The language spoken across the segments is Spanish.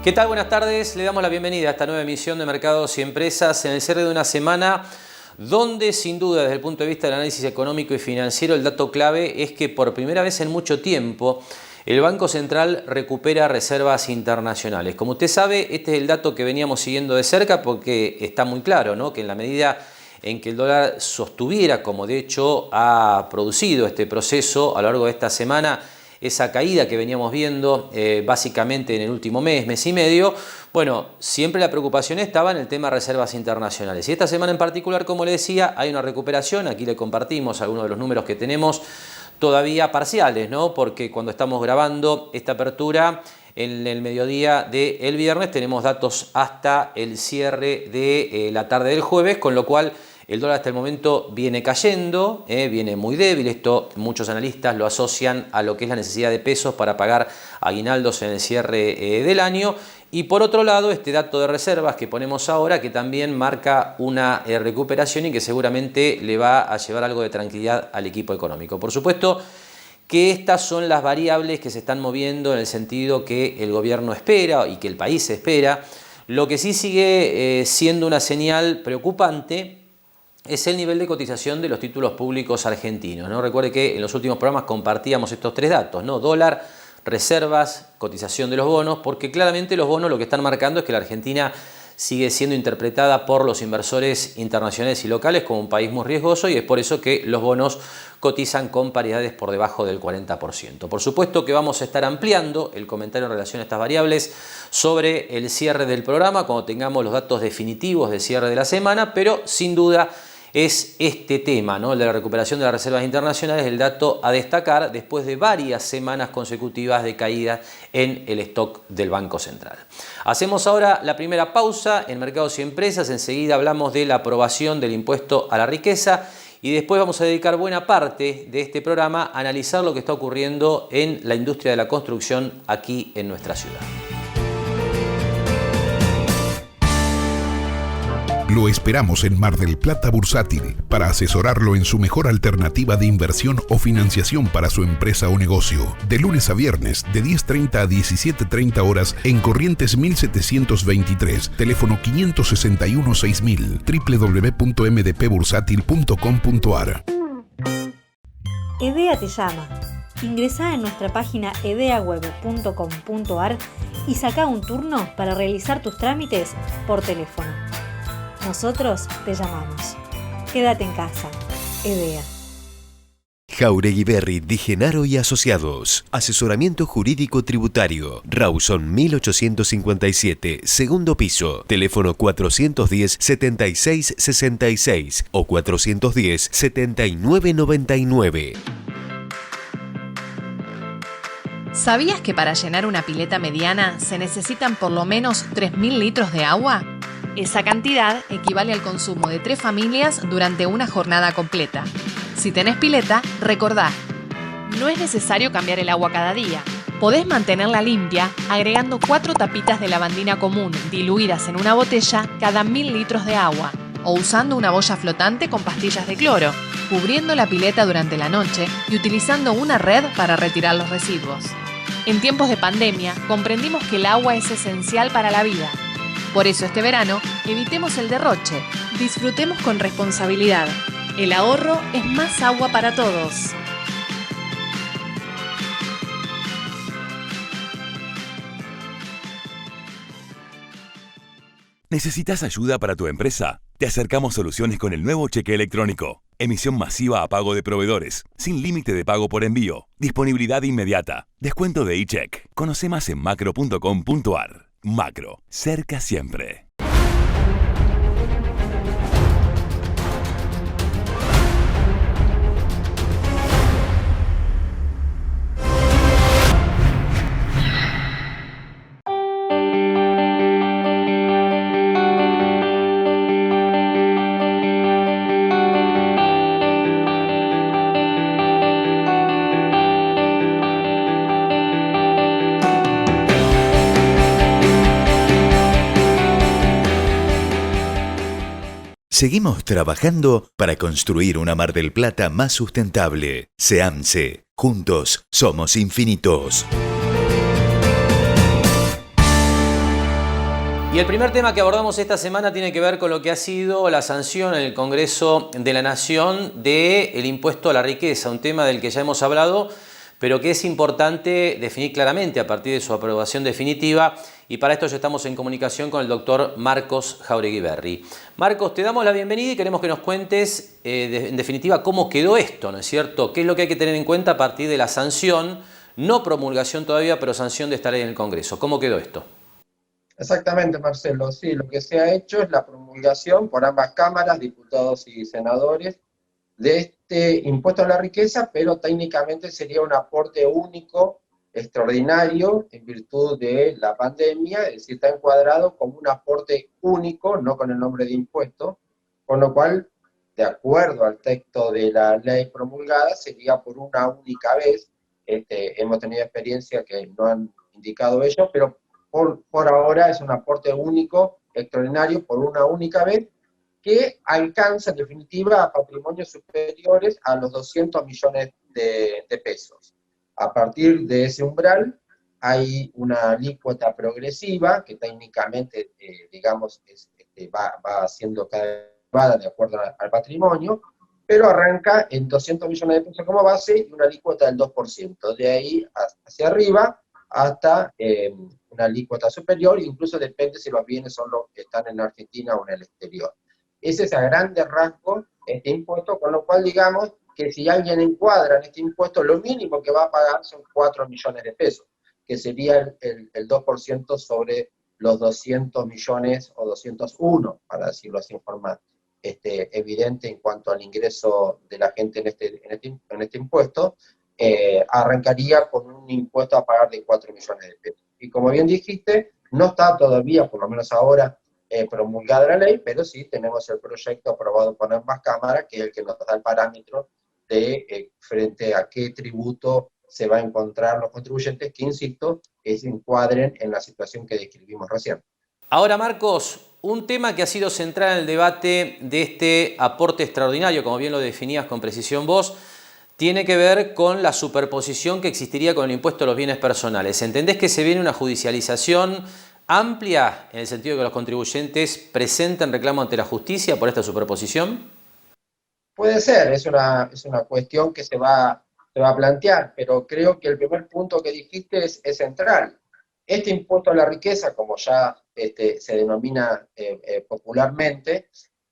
¿Qué tal? Buenas tardes. Le damos la bienvenida a esta nueva emisión de Mercados y Empresas en el cierre de una semana donde, sin duda, desde el punto de vista del análisis económico y financiero, el dato clave es que por primera vez en mucho tiempo el Banco Central recupera reservas internacionales. Como usted sabe, este es el dato que veníamos siguiendo de cerca porque está muy claro, ¿no?, que en la medida en que el dólar sostuviera, como de hecho ha producido este proceso a lo largo de esta semana, esa caída que veníamos viendo básicamente en el último mes y medio, bueno, siempre la preocupación estaba en el tema de reservas internacionales. Y esta semana en particular, como le decía, hay una recuperación. Aquí le compartimos algunos de los números que tenemos todavía parciales, ¿no? Porque cuando estamos grabando esta apertura en el mediodía del viernes tenemos datos hasta el cierre de la tarde del jueves, con lo cual el dólar hasta el momento viene cayendo, viene muy débil. Esto muchos analistas lo asocian a lo que es la necesidad de pesos para pagar aguinaldos en el cierre del año. Y por otro lado, este dato de reservas que ponemos ahora, que también marca una recuperación y que seguramente le va a llevar algo de tranquilidad al equipo económico. Por supuesto que estas son las variables que se están moviendo en el sentido que el gobierno espera y que el país espera. Lo que sí sigue siendo una señal preocupante es el nivel de cotización de los títulos públicos argentinos, ¿no? Recuerde que en los últimos programas compartíamos estos tres datos, ¿no? Dólar, reservas, cotización de los bonos, porque claramente los bonos lo que están marcando es que la Argentina sigue siendo interpretada por los inversores internacionales y locales como un país muy riesgoso, y es por eso que los bonos cotizan con paridades por debajo del 40%. Por supuesto que vamos a estar ampliando el comentario en relación a estas variables sobre el cierre del programa cuando tengamos los datos definitivos de cierre de la semana, pero sin duda es este tema, ¿no?, el de la recuperación de las reservas internacionales, el dato a destacar después de varias semanas consecutivas de caída en el stock del Banco Central. Hacemos ahora la primera pausa en Mercados y Empresas. Enseguida hablamos de la aprobación del impuesto a la riqueza y después vamos a dedicar buena parte de este programa a analizar lo que está ocurriendo en la industria de la construcción aquí en nuestra ciudad. Lo esperamos en Mar del Plata Bursátil para asesorarlo en su mejor alternativa de inversión o financiación para su empresa o negocio. De lunes a viernes, de 10:30 a 17:30 horas en Corrientes 1723, teléfono 561-6000, www.mdpbursátil.com.ar. EDEA te llama. Ingresá en nuestra página edeaweb.com.ar y saca un turno para realizar tus trámites por teléfono. Nosotros te llamamos. Quédate en casa. EDEA. Jauregui Berry, Di Genaro y Asociados. Asesoramiento jurídico tributario. Rawson 1857, segundo piso. Teléfono 410-7666 o 410-7999. ¿Sabías que para llenar una pileta mediana se necesitan por lo menos 3.000 litros de agua? Esa cantidad equivale al consumo de 3 familias durante una jornada completa. Si tenés pileta, recordá, no es necesario cambiar el agua cada día. Podés mantenerla limpia agregando 4 tapitas de lavandina común diluidas en una botella cada 1.000 litros de agua, o usando una boya flotante con pastillas de cloro, cubriendo la pileta durante la noche y utilizando una red para retirar los residuos. En tiempos de pandemia, comprendimos que el agua es esencial para la vida. Por eso este verano, evitemos el derroche, disfrutemos con responsabilidad. El ahorro es más agua para todos. ¿Necesitas ayuda para tu empresa? Te acercamos soluciones con el nuevo cheque electrónico. Emisión masiva a pago de proveedores, sin límite de pago por envío, disponibilidad inmediata, descuento de e-check. Conoce más en macro.com.ar. Macro, cerca siempre. Seguimos trabajando para construir una Mar del Plata más sustentable. SEAMSE. Juntos somos infinitos. Y el primer tema que abordamos esta semana tiene que ver con lo que ha sido la sanción en el Congreso de la Nación del impuesto a la riqueza, un tema del que ya hemos hablado, pero que es importante definir claramente a partir de su aprobación definitiva, y para esto ya estamos en comunicación con el doctor Marcos Jáuregui Berry. Marcos, te damos la bienvenida y queremos que nos cuentes en definitiva cómo quedó esto, ¿no es cierto? ¿Qué es lo que hay que tener en cuenta a partir de la sanción, no promulgación todavía, pero sanción de esta ley en el Congreso? ¿Cómo quedó esto? Exactamente, Marcelo. Sí, lo que se ha hecho es la promulgación por ambas cámaras, diputados y senadores, de este impuesto a la riqueza, pero técnicamente sería un aporte único, extraordinario, en virtud de la pandemia, es decir, está encuadrado como un aporte único, no con el nombre de impuesto, con lo cual, de acuerdo al texto de la ley promulgada, sería por una única vez. Hemos tenido experiencia que no han indicado ello, pero por ahora es un aporte único, extraordinario, por una única vez, que alcanza en definitiva a patrimonios superiores a los 200 millones de pesos. A partir de ese umbral hay una alícuota progresiva que técnicamente, digamos, va siendo cada vez más de acuerdo al patrimonio, pero arranca en 200 millones de pesos como base y una alícuota del 2%. De ahí hacia arriba hasta una alícuota superior, incluso depende si los bienes son los que están en Argentina o en el exterior. Ese es a grandes rasgos este impuesto, con lo cual digamos que si alguien encuadra en este impuesto, lo mínimo que va a pagar son 4 millones de pesos, que sería el 2% sobre los 200 millones o 201, para decirlo así en forma evidente en cuanto al ingreso de la gente en este impuesto. Arrancaría con un impuesto a pagar de 4 millones de pesos. Y como bien dijiste, no está todavía, por lo menos ahora, promulgada la ley, pero sí tenemos el proyecto aprobado por ambas cámaras, que es el que nos da el parámetro de frente a qué tributo se va a encontrar los contribuyentes que, insisto, se encuadren en la situación que describimos recién. Ahora, Marcos, un tema que ha sido central en el debate de este aporte extraordinario, como bien lo definías con precisión vos, tiene que ver con la superposición que existiría con el impuesto a los bienes personales. ¿Entendés que se viene una judicialización amplia en el sentido de que los contribuyentes presenten reclamo ante la justicia por esta superposición? Puede ser, es una cuestión que se va a plantear, pero creo que el primer punto que dijiste es central. Este impuesto a la riqueza, como ya se denomina popularmente,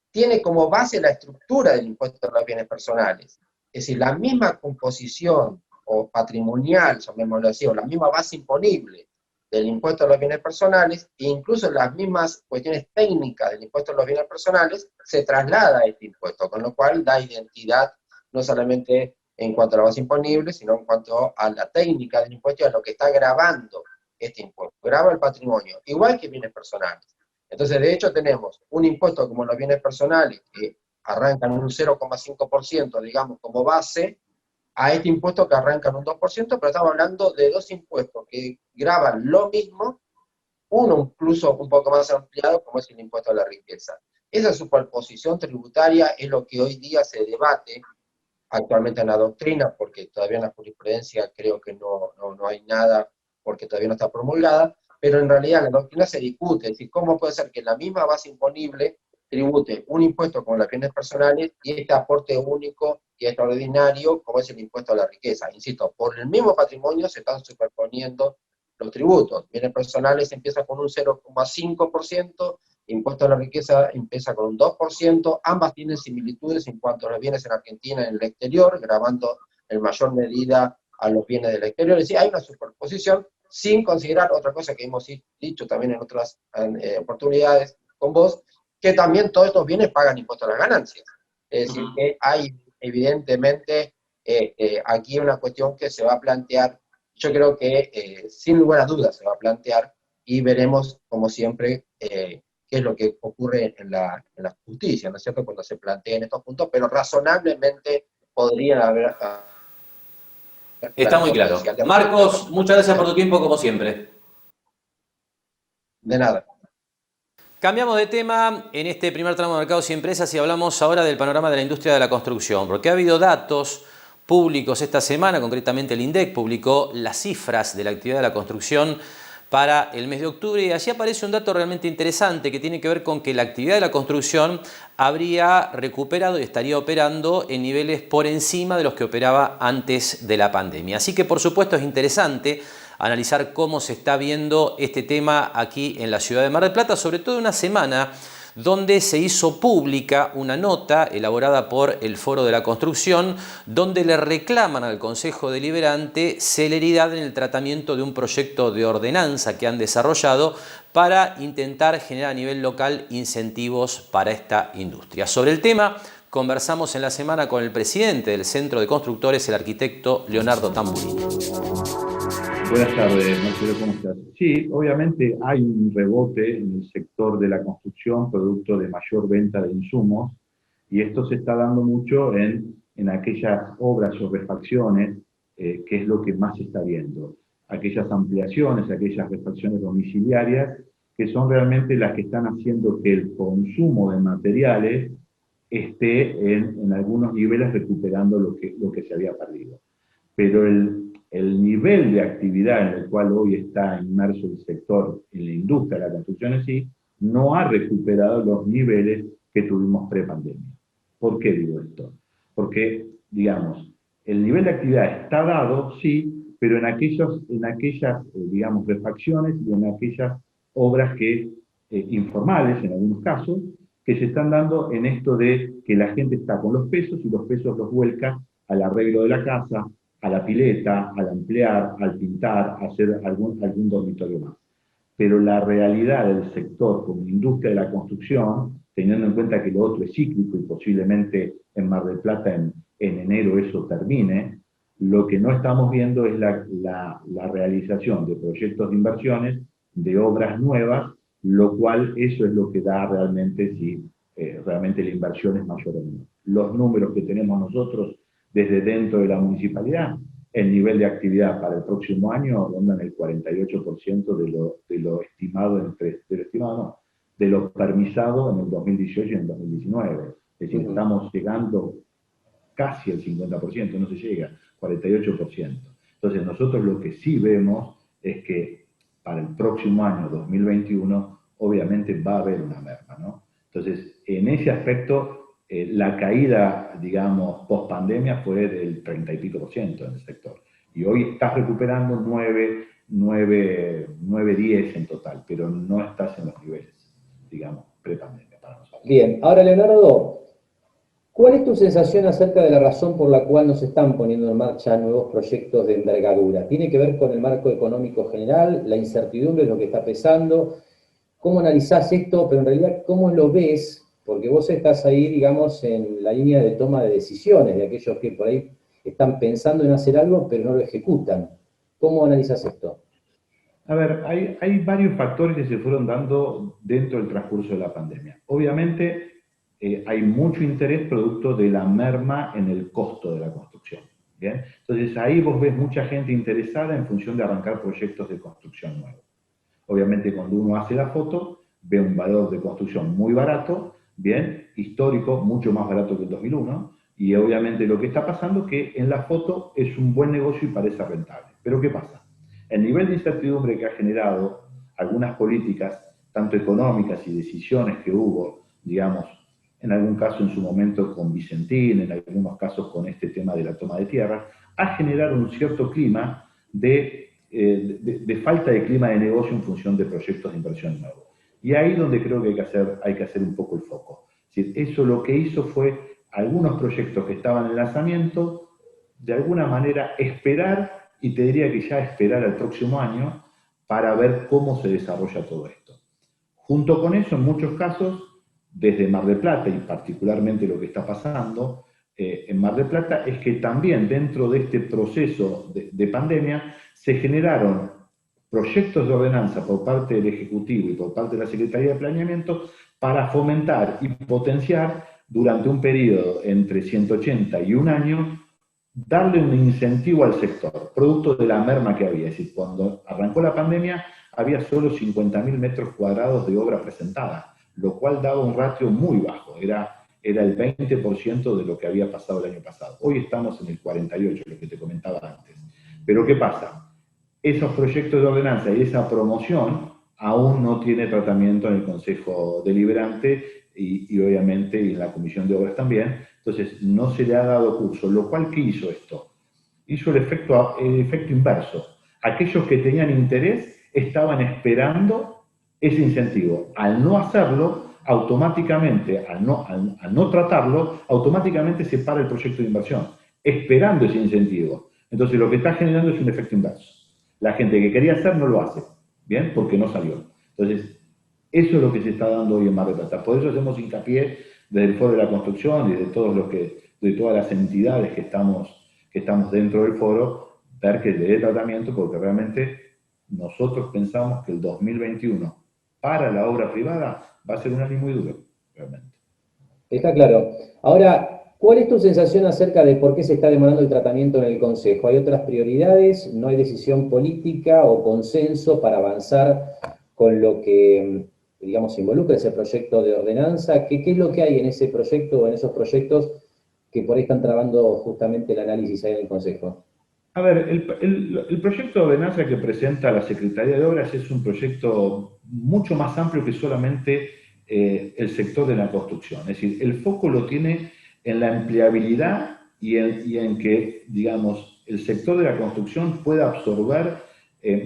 tiene como base la estructura del impuesto a los bienes personales. Es decir, la misma composición o patrimonial, llamémoslo así, o la misma base imponible del impuesto a los bienes personales, e incluso las mismas cuestiones técnicas del impuesto a los bienes personales, se traslada a este impuesto, con lo cual da identidad no solamente en cuanto a la base imponible, sino en cuanto a la técnica del impuesto y a lo que está gravando este impuesto. Grava el patrimonio, igual que bienes personales. Entonces, de hecho, tenemos un impuesto como los bienes personales, que arrancan un 0,5%, digamos, como base, a este impuesto que arrancan un 2%, pero estamos hablando de dos impuestos que gravan lo mismo, uno incluso un poco más ampliado, como es el impuesto a la riqueza. Esa superposición tributaria es lo que hoy día se debate actualmente en la doctrina, porque todavía en la jurisprudencia creo que no hay nada, porque todavía no está promulgada, pero en realidad en la doctrina se discute, es decir, cómo puede ser que la misma base imponible tribute un impuesto como los bienes personales y este aporte único y extraordinario como es el impuesto a la riqueza. Insisto, por el mismo patrimonio se están superponiendo los tributos. Bienes personales empieza con un 0,5%, impuesto a la riqueza empieza con un 2%, ambas tienen similitudes en cuanto a los bienes en Argentina y en el exterior, gravando en mayor medida a los bienes del exterior. Es decir, hay una superposición sin considerar otra cosa que hemos dicho también en otras oportunidades con vos, que también todos estos bienes pagan impuesto a las ganancias. Es decir, que hay evidentemente aquí una cuestión que se va a plantear, yo creo que sin lugar a dudas se va a plantear, y veremos, como siempre, qué es lo que ocurre en la justicia, ¿no es cierto?, cuando se planteen estos puntos, pero razonablemente podrían haber... Está muy claro. Marcos, muchas gracias por tu tiempo, como siempre. De nada. Cambiamos de tema en este primer tramo de Mercados y Empresas y hablamos ahora del panorama de la industria de la construcción, porque ha habido datos públicos esta semana, concretamente el INDEC publicó las cifras de la actividad de la construcción para el mes de octubre, y allí aparece un dato realmente interesante que tiene que ver con que la actividad de la construcción habría recuperado y estaría operando en niveles por encima de los que operaba antes de la pandemia. Así que por supuesto es interesante analizar cómo se está viendo este tema aquí en la ciudad de Mar del Plata, sobre todo en una semana donde se hizo pública una nota elaborada por el Foro de la Construcción, donde le reclaman al Consejo Deliberante celeridad en el tratamiento de un proyecto de ordenanza que han desarrollado para intentar generar a nivel local incentivos para esta industria. Sobre el tema conversamos en la semana con el presidente del Centro de Constructores, el arquitecto Leonardo Tamburini. Buenas tardes, Marcelo, ¿cómo estás? Sí, obviamente hay un rebote en el sector de la construcción, producto de mayor venta de insumos, y esto se está dando mucho en aquellas obras o refacciones, que es lo que más se está viendo. Aquellas ampliaciones, aquellas refacciones domiciliarias, que son realmente las que están haciendo que el consumo de materiales esté en algunos niveles recuperando lo que se había perdido. Pero el nivel de actividad en el cual hoy está inmerso el sector en la industria de la construcción en sí, no ha recuperado los niveles que tuvimos pre-pandemia. ¿Por qué digo esto? Porque, digamos, el nivel de actividad está dado, sí, pero en aquellas digamos, refacciones y en aquellas obras informales, en algunos casos, que se están dando en esto de que la gente está con los pesos y los pesos los vuelca al arreglo de la casa, a la pileta, al ampliar, al pintar, a hacer algún dormitorio más. Pero la realidad del sector como industria de la construcción, teniendo en cuenta que lo otro es cíclico y posiblemente en Mar del Plata en enero eso termine, lo que no estamos viendo es la realización de proyectos de inversiones, de obras nuevas, lo cual eso es lo que da realmente si realmente la inversión es mayor o menor. Los números que tenemos nosotros desde dentro de la municipalidad, el nivel de actividad para el próximo año rondan el 48% de lo estimado, de lo permisado en el 2018 y en el 2019. Es decir, estamos llegando casi al 50%, no se llega, 48%. Entonces nosotros lo que sí vemos es que para el próximo año 2021 obviamente va a haber una merma, ¿no? Entonces, en ese aspecto, la caída, digamos, post-pandemia fue del 30 y pico % en el sector. Y hoy estás recuperando 9-10 en total, pero no estás en los niveles, digamos, pre-pandemia para nosotros. Bien, ahora Leonardo, ¿cuál es tu sensación acerca de la razón por la cual nos están poniendo en marcha nuevos proyectos de envergadura? ¿Tiene que ver con el marco económico general, la incertidumbre es lo que está pesando? ¿Cómo analizás esto? Pero en realidad, ¿cómo lo ves? Porque vos estás ahí, digamos, en la línea de toma de decisiones, de aquellos que por ahí están pensando en hacer algo, pero no lo ejecutan. ¿Cómo analizas esto? A ver, hay varios factores que se fueron dando dentro del transcurso de la pandemia. Obviamente, hay mucho interés producto de la merma en el costo de la construcción. ¿Bien? Entonces, ahí vos ves mucha gente interesada en función de arrancar proyectos de construcción nuevos. Obviamente, cuando uno hace la foto, ve un valor de construcción muy barato, bien, histórico, mucho más barato que el 2001, y obviamente lo que está pasando es que en la foto es un buen negocio y parece rentable. Pero ¿qué pasa? El nivel de incertidumbre que ha generado algunas políticas, tanto económicas y decisiones que hubo, digamos, en algún caso en su momento con Vicentín, en algunos casos con este tema de la toma de tierra, ha generado un cierto clima de falta de clima de negocio en función de proyectos de inversión nuevos. Y ahí donde creo que hay que hacer un poco el foco. Es decir, eso lo que hizo fue algunos proyectos que estaban en lanzamiento, de alguna manera esperar, y te diría que ya esperar al próximo año, para ver cómo se desarrolla todo esto. Junto con eso, en muchos casos, desde Mar del Plata, y particularmente lo que está pasando en Mar del Plata, es que también dentro de este proceso de pandemia, se generaron proyectos de ordenanza por parte del Ejecutivo y por parte de la Secretaría de Planeamiento para fomentar y potenciar durante un periodo entre 180 y un año, darle un incentivo al sector, producto de la merma que había. Es decir, cuando arrancó la pandemia, había solo 50.000 metros cuadrados de obra presentada, lo cual daba un ratio muy bajo, era el 20% de lo que había pasado el año pasado. Hoy estamos en el 48%, lo que te comentaba antes. Pero ¿qué pasa? esos proyectos de ordenanza y esa promoción aún no tiene tratamiento en el Consejo Deliberante y obviamente en la Comisión de Obras también. Entonces no se le ha dado curso, lo cual, ¿qué hizo esto? Hizo el efecto inverso. Aquellos que tenían interés estaban esperando ese incentivo. Al no hacerlo, automáticamente, al no tratarlo, automáticamente se para el proyecto de inversión, esperando ese incentivo. Entonces lo que está generando es un efecto inverso. La gente que quería hacer no lo hace, ¿bien? Porque no salió. Entonces, eso es lo que se está dando hoy en Mar del Plata. Por eso hacemos hincapié desde el Foro de la Construcción y de todas las entidades que estamos dentro del foro, ver que le dé tratamiento, porque realmente nosotros pensamos que el 2021 para la obra privada va a ser un año muy duro, realmente. Está claro. Ahora, ¿cuál es tu sensación acerca de por qué se está demorando el tratamiento en el Consejo? ¿Hay otras prioridades? ¿No hay decisión política o consenso para avanzar con lo que, digamos, involucra ese proyecto de ordenanza? ¿Qué es lo que hay en ese proyecto o en esos proyectos que por ahí están trabando justamente el análisis ahí en el Consejo? A ver, el proyecto de ordenanza que presenta la Secretaría de Obras es un proyecto mucho más amplio que solamente el sector de la construcción. Es decir, el foco lo tiene en la empleabilidad y en que, digamos, el sector de la construcción pueda absorber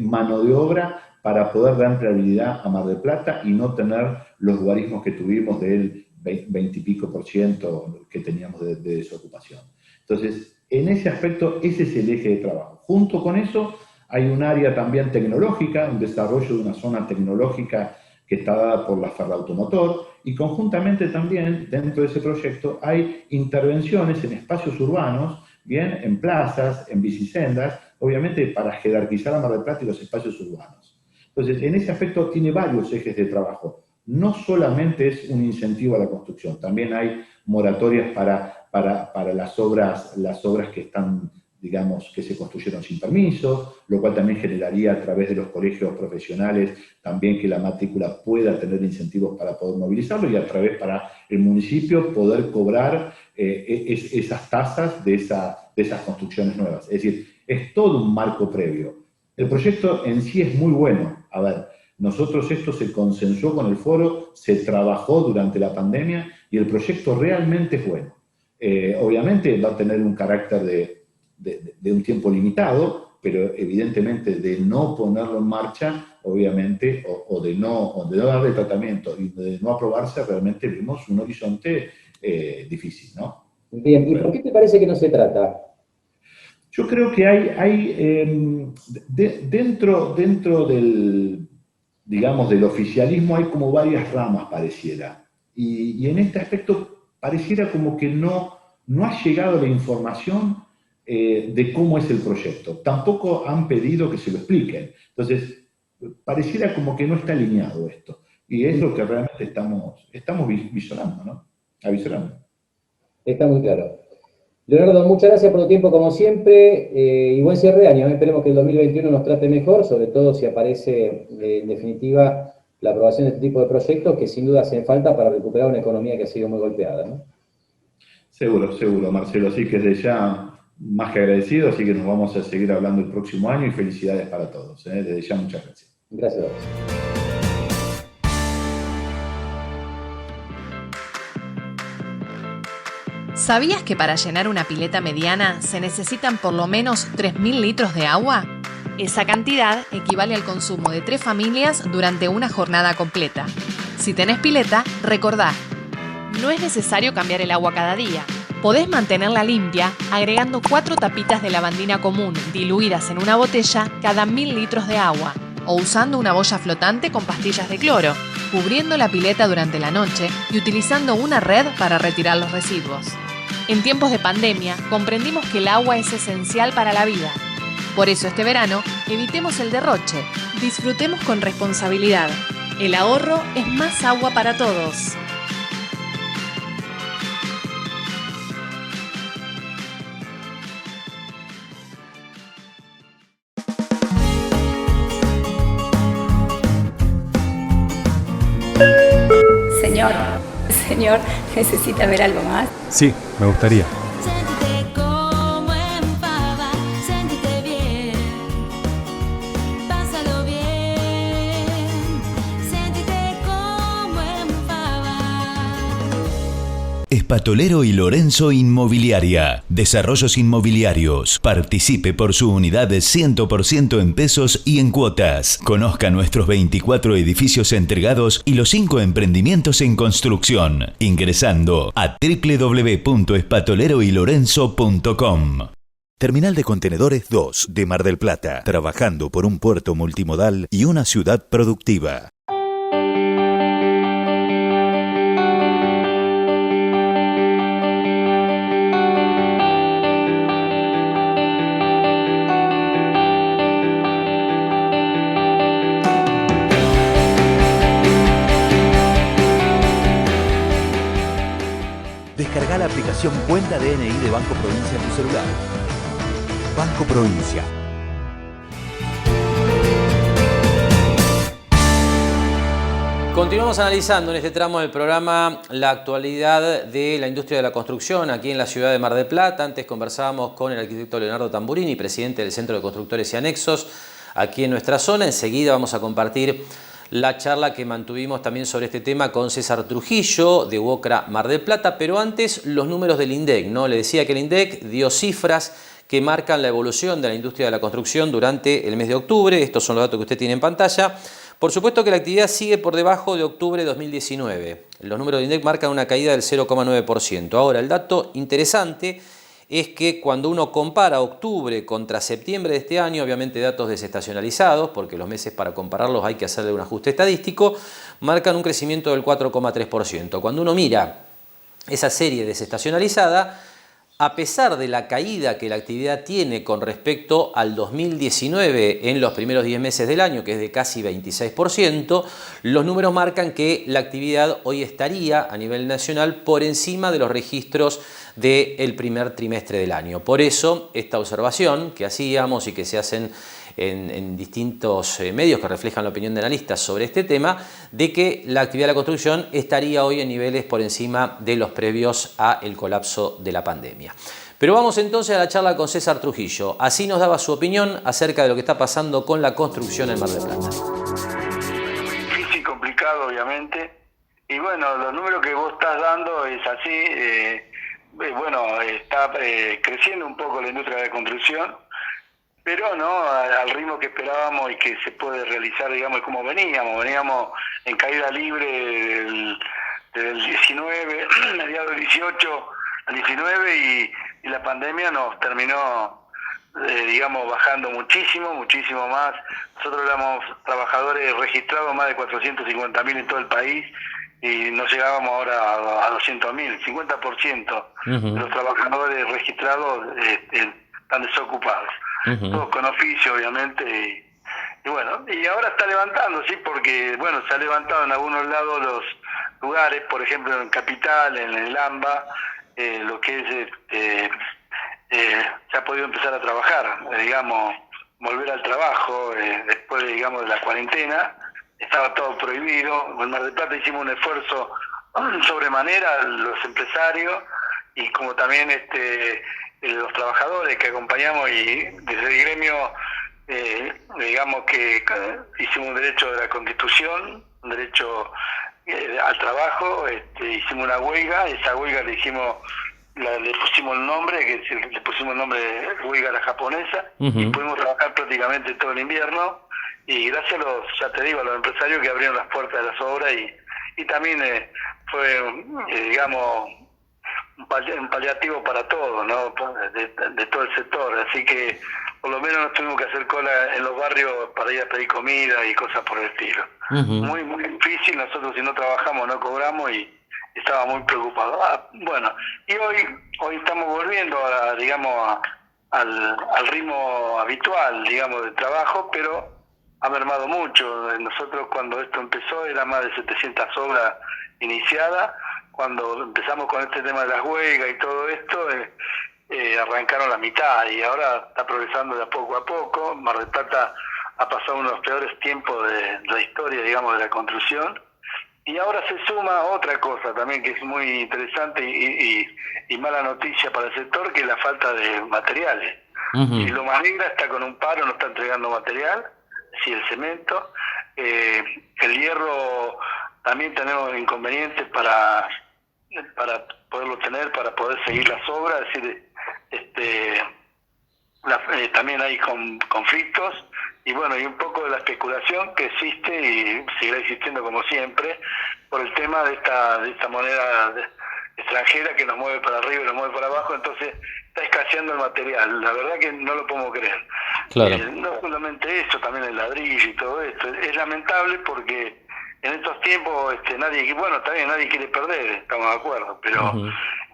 mano de obra para poder dar empleabilidad a Mar del Plata y no tener los guarismos que tuvimos del 20 y pico % que teníamos de desocupación. Entonces, en ese aspecto, ese es el eje de trabajo. Junto con eso, hay un área también tecnológica, un desarrollo de una zona tecnológica que está dada por la Ferrautomotor, y conjuntamente también, dentro de ese proyecto, hay intervenciones en espacios urbanos, bien, en plazas, en bicisendas, obviamente para jerarquizar a Mar del Plata y los espacios urbanos. Entonces, en ese aspecto tiene varios ejes de trabajo. No solamente es un incentivo a la construcción, también hay moratorias para las obras que están, digamos, que se construyeron sin permiso, lo cual también generaría a través de los colegios profesionales también que la matrícula pueda tener incentivos para poder movilizarlo y a través para el municipio poder cobrar esas tasas de esas construcciones nuevas. Es decir, es todo un marco previo. El proyecto en sí es muy bueno. A ver, nosotros esto se consensuó con el foro, se trabajó durante la pandemia y el proyecto realmente es bueno. Obviamente va a tener un carácter de un tiempo limitado, pero evidentemente de no ponerlo en marcha, obviamente, o de no darle tratamiento y de no aprobarse, realmente vimos un horizonte difícil, ¿no? Bien, ¿y por qué te parece que no se trata? Yo creo que hay dentro del, digamos, del oficialismo hay como varias ramas, pareciera. Y en este aspecto pareciera como que no ha llegado la información de cómo es el proyecto. Tampoco han pedido que se lo expliquen. Entonces, pareciera como que no está alineado esto. Y es lo que realmente estamos visorando, ¿no? Avisorando. Está muy claro. Leonardo, muchas gracias por tu tiempo como siempre y buen cierre de año. Esperemos que el 2021 nos trate mejor, sobre todo si aparece en definitiva la aprobación de este tipo de proyectos que sin duda hacen falta para recuperar una economía que ha sido muy golpeada, ¿no? Seguro, Marcelo. Así que desde ya más que agradecido, así que nos vamos a seguir hablando el próximo año y felicidades para todos. Desde ya muchas gracias. Gracias a vos. ¿Sabías que para llenar una pileta mediana se necesitan por lo menos 3.000 litros de agua? Esa cantidad equivale al consumo de 3 familias durante una jornada completa. Si tenés pileta, recordá, no es necesario cambiar el agua cada día. Podés mantenerla limpia agregando 4 tapitas de lavandina común diluidas en una botella cada 1.000 litros de agua, o usando una boya flotante con pastillas de cloro, cubriendo la pileta durante la noche y utilizando una red para retirar los residuos. En tiempos de pandemia, comprendimos que el agua es esencial para la vida. Por eso este verano, evitemos el derroche, disfrutemos con responsabilidad. El ahorro es más agua para todos. Señor, ¿necesita ver algo más? Sí, me gustaría. Espatolero y Lorenzo Inmobiliaria. Desarrollos inmobiliarios. Participe por su unidad de 100% en pesos y en cuotas. Conozca nuestros 24 edificios entregados y los 5 emprendimientos en construcción. Ingresando a www.espatoleroylorenzo.com. Terminal de Contenedores 2 de Mar del Plata. Trabajando por un puerto multimodal y una ciudad productiva. Descarga la aplicación Cuenta DNI de Banco Provincia en tu celular. Banco Provincia. Continuamos analizando en este tramo del programa la actualidad de la industria de la construcción aquí en la ciudad de Mar del Plata. Antes conversábamos con el arquitecto Leonardo Tamburini, presidente del Centro de Constructores y Anexos aquí en nuestra zona. Enseguida vamos a compartir la charla que mantuvimos también sobre este tema con César Trujillo de UOCRA Mar del Plata, pero antes los números del INDEC, ¿no? Le decía que el INDEC dio cifras que marcan la evolución de la industria de la construcción durante el mes de octubre. Estos son los datos que usted tiene en pantalla. Por supuesto que la actividad sigue por debajo de octubre de 2019. Los números del INDEC marcan una caída del 0,9%. Ahora, el dato interesante es que cuando uno compara octubre contra septiembre de este año, obviamente datos desestacionalizados, porque los meses para compararlos hay que hacerle un ajuste estadístico, marcan un crecimiento del 4,3%. Cuando uno mira esa serie desestacionalizada, a pesar de la caída que la actividad tiene con respecto al 2019 en los primeros 10 meses del año, que es de casi 26%, los números marcan que la actividad hoy estaría a nivel nacional por encima de los registros del primer trimestre del año. Por eso, esta observación que hacíamos y que se hacen en distintos medios que reflejan la opinión de analistas sobre este tema, de que la actividad de la construcción estaría hoy en niveles por encima de los previos al colapso de la pandemia. Pero vamos entonces a la charla con César Trujillo. Así nos daba su opinión acerca de lo que está pasando con la construcción en Mar del Plata. Difícil, complicado, obviamente. Y bueno, los números que vos estás dando es así. Está creciendo un poco la industria de la construcción, pero no al ritmo que esperábamos y que se puede realizar, digamos, como veníamos en caída libre del 19, mediados del 18 al 19 y la pandemia nos terminó, bajando muchísimo más. Nosotros éramos trabajadores registrados, más de 450.000 en todo el país, y no llegábamos ahora a 200.000, 50% de los trabajadores registrados están desocupados. Todos con oficio, obviamente, y ahora está levantando, sí, porque, se ha levantado en algunos lados los lugares, por ejemplo, en Capital, en el AMBA, lo que es, se ha podido empezar a trabajar, volver al trabajo, después, de la cuarentena. Estaba todo prohibido. En Mar del Plata hicimos un esfuerzo sobremanera, los empresarios y como también los trabajadores que acompañamos, y desde el gremio que hicimos un derecho de la Constitución, un derecho al trabajo, hicimos una huelga. Esa huelga le pusimos el nombre, le pusimos el nombre de huelga a la japonesa, y pudimos trabajar prácticamente todo el invierno. Y gracias a los empresarios que abrieron las puertas de las obras, y también fue, un paliativo para todos, ¿no? De todo el sector. Así que por lo menos no tuvimos que hacer cola en los barrios para ir a pedir comida y cosas por el estilo. Muy, muy difícil. Nosotros, si no trabajamos, no cobramos, y estaba muy preocupado. Y hoy estamos volviendo al ritmo habitual, de trabajo, pero ha mermado mucho. Nosotros, cuando esto empezó, era más de 700 obras iniciadas. Cuando empezamos con este tema de las huelgas y todo esto, arrancaron la mitad, y ahora está progresando de poco a poco. Mar del Plata ha pasado uno de los peores tiempos de la historia, de la construcción. Y ahora se suma otra cosa también que es muy interesante y mala noticia para el sector, que es la falta de materiales. Si Lomas Negras está con un paro, no está entregando material, sí, el cemento. El hierro también tenemos inconvenientes para poderlo tener para poder seguir las obras. Es decir, también hay conflictos y bueno, y un poco de la especulación que existe y seguirá existiendo como siempre por el tema de esta moneda extranjera que nos mueve para arriba y nos mueve para abajo, entonces está escaseando el material. La verdad que no lo podemos creer. Claro. No solamente eso, también el ladrillo y todo esto. Es lamentable porque en estos tiempos nadie quiere perder, estamos de acuerdo, pero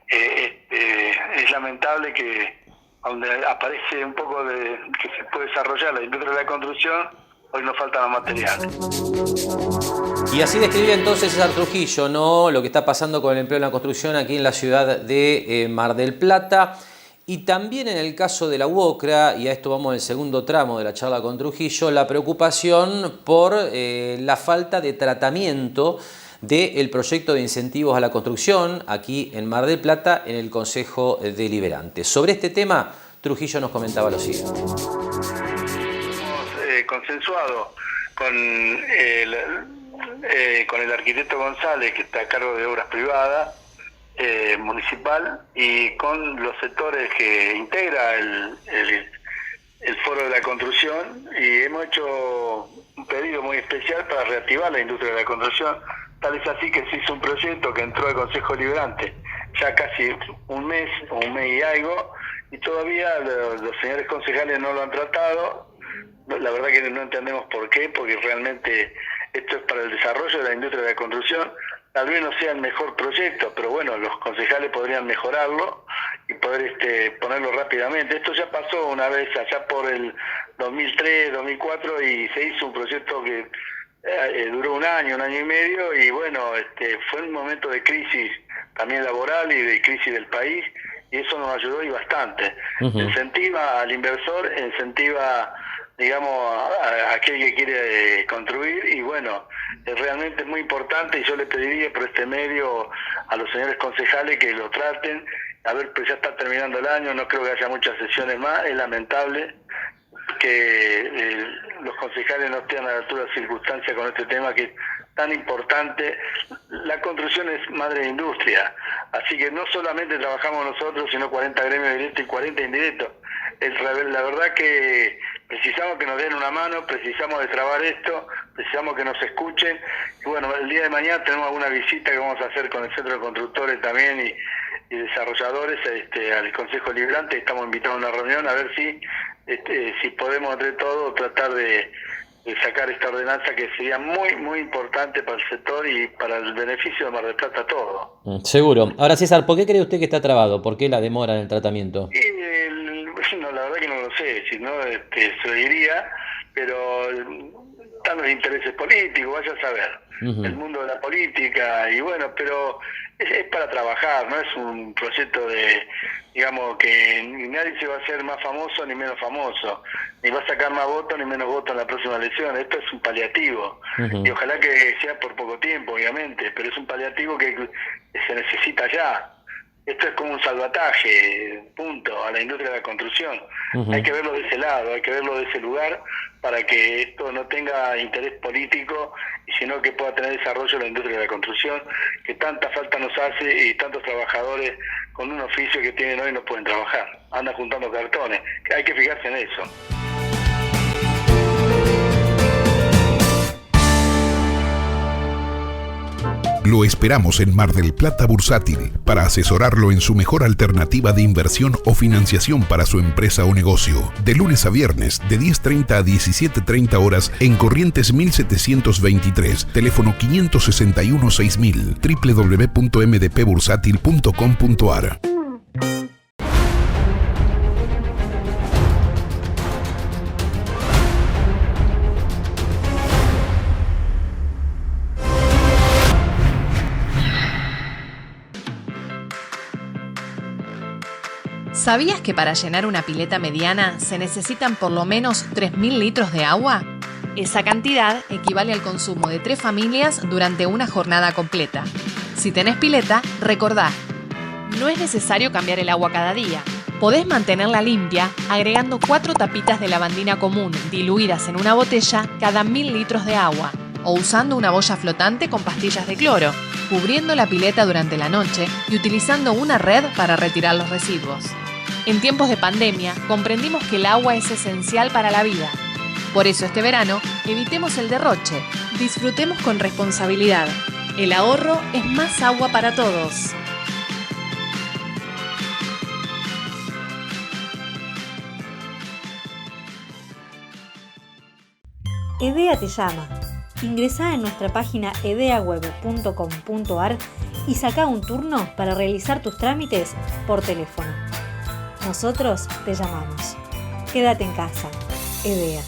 es lamentable que donde aparece un poco de que se puede desarrollar la industria de la construcción, hoy nos faltan los materiales. Y así describía entonces César Trujillo, ¿no?, lo que está pasando con el empleo en la construcción aquí en la ciudad de Mar del Plata. Y también en el caso de la UOCRA, y a esto vamos en el segundo tramo de la charla con Trujillo, la preocupación por la falta de tratamiento del proyecto de incentivos a la construcción aquí en Mar del Plata en el Consejo Deliberante. Sobre este tema, Trujillo nos comentaba lo siguiente. Hemos consensuado con el arquitecto González, que está a cargo de obras privadas, municipal, y con los sectores que integra el foro de la construcción, y hemos hecho un pedido muy especial para reactivar la industria de la construcción. Tal es así que se hizo un proyecto que entró al Consejo Deliberante ya casi un mes y algo, y todavía los señores concejales no lo han tratado. La verdad que no entendemos por qué, porque realmente esto es para el desarrollo de la industria de la construcción. Tal vez no sea el mejor proyecto, pero bueno, los concejales podrían mejorarlo y poder ponerlo rápidamente. Esto ya pasó una vez allá por el 2003, 2004, y se hizo un proyecto que duró un año y medio, y bueno, fue un momento de crisis también laboral y de crisis del país, y eso nos ayudó y bastante. Incentiva al inversor, incentiva, digamos, a aquel que quiere construir, y bueno, realmente es muy importante, y yo le pediría por este medio a los señores concejales que lo traten. A ver, pues ya está terminando el año, no creo que haya muchas sesiones más. Es lamentable que los concejales no estén a la altura de circunstancias con este tema que es tan importante. La construcción es madre de industria, así que no solamente trabajamos nosotros, sino 40 gremios directos y 40 indirectos. La verdad que precisamos que nos den una mano, precisamos destrabar esto, precisamos que nos escuchen. Y bueno, el día de mañana tenemos alguna visita que vamos a hacer con el Centro de Constructores también y desarrolladores al Consejo Deliberante. Estamos invitados a una reunión a ver si podemos entre todos tratar de sacar esta ordenanza, que sería muy muy importante para el sector y para el beneficio de Mar del Plata todo. Seguro. Ahora, César, ¿por qué cree usted que está trabado? ¿Por qué la demora en el tratamiento? No, la verdad que no lo sé, si no se lo diría, pero están los intereses políticos, vaya a saber, el mundo de la política, y bueno, pero es para trabajar, no es un proyecto de, digamos, que nadie se va a hacer más famoso ni menos famoso, ni va a sacar más votos ni menos votos en la próxima elección. Esto es un paliativo, y ojalá que sea por poco tiempo, obviamente, pero es un paliativo que se necesita ya. Esto es como un salvataje, punto, a la industria de la construcción. Hay que verlo de ese lado, hay que verlo de ese lugar, para que esto no tenga interés político, y sino que pueda tener desarrollo la industria de la construcción, que tanta falta nos hace, y tantos trabajadores con un oficio que tienen hoy no pueden trabajar, andan juntando cartones. Hay que fijarse en eso. Lo esperamos en Mar del Plata Bursátil para asesorarlo en su mejor alternativa de inversión o financiación para su empresa o negocio. De lunes a viernes, de 10:30 a 17:30 horas en Corrientes 1723, teléfono 561-6000, www.mdpbursátil.com.ar. ¿Sabías que para llenar una pileta mediana se necesitan por lo menos 3.000 litros de agua? Esa cantidad equivale al consumo de 3 familias durante una jornada completa. Si tenés pileta, recordá, no es necesario cambiar el agua cada día. Podés mantenerla limpia agregando 4 tapitas de lavandina común diluidas en una botella cada 1.000 litros de agua. o usando una boya flotante con pastillas de cloro, cubriendo la pileta durante la noche y utilizando una red para retirar los residuos. En tiempos de pandemia, comprendimos que el agua es esencial para la vida. Por eso este verano, evitemos el derroche, disfrutemos con responsabilidad. El ahorro es más agua para todos. EDEA te llama. Ingresá en nuestra página edeaweb.com.ar y saca un turno para realizar tus trámites por teléfono. Nosotros te llamamos. Quédate en casa. EDEA.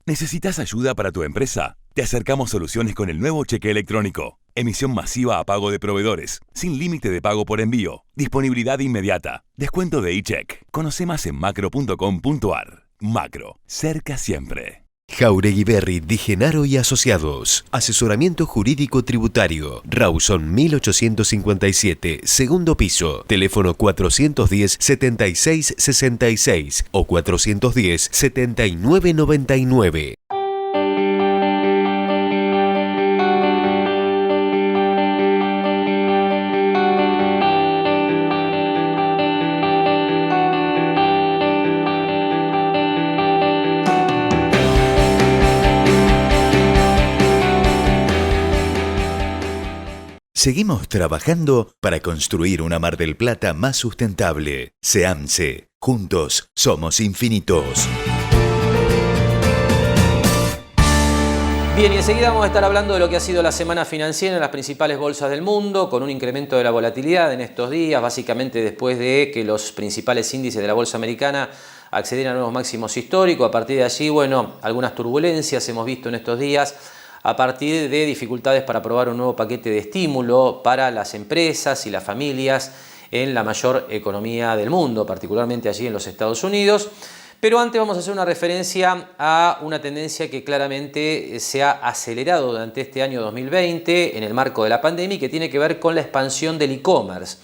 ¿Necesitas ayuda para tu empresa? Te acercamos soluciones con el nuevo cheque electrónico. Emisión masiva a pago de proveedores, sin límite de pago por envío, disponibilidad inmediata, descuento de iCheck. Conoce más en macro.com.ar. Macro, cerca siempre. Jauregui Berry Di Genaro y Asociados. Asesoramiento jurídico tributario. Rawson 1857, segundo piso. Teléfono 410-7666 o 410-7999. Seguimos trabajando para construir una Mar del Plata más sustentable. SEAMSE. Juntos somos infinitos. Bien, y enseguida vamos a estar hablando de lo que ha sido la semana financiera en las principales bolsas del mundo, con un incremento de la volatilidad en estos días, básicamente después de que los principales índices de la bolsa americana accedieran a nuevos máximos históricos. A partir de allí, bueno, algunas turbulencias hemos visto en estos días, a partir de dificultades para aprobar un nuevo paquete de estímulo para las empresas y las familias en la mayor economía del mundo, particularmente allí en los Estados Unidos. Pero antes vamos a hacer una referencia a una tendencia que claramente se ha acelerado durante este año 2020 en el marco de la pandemia y que tiene que ver con la expansión del e-commerce.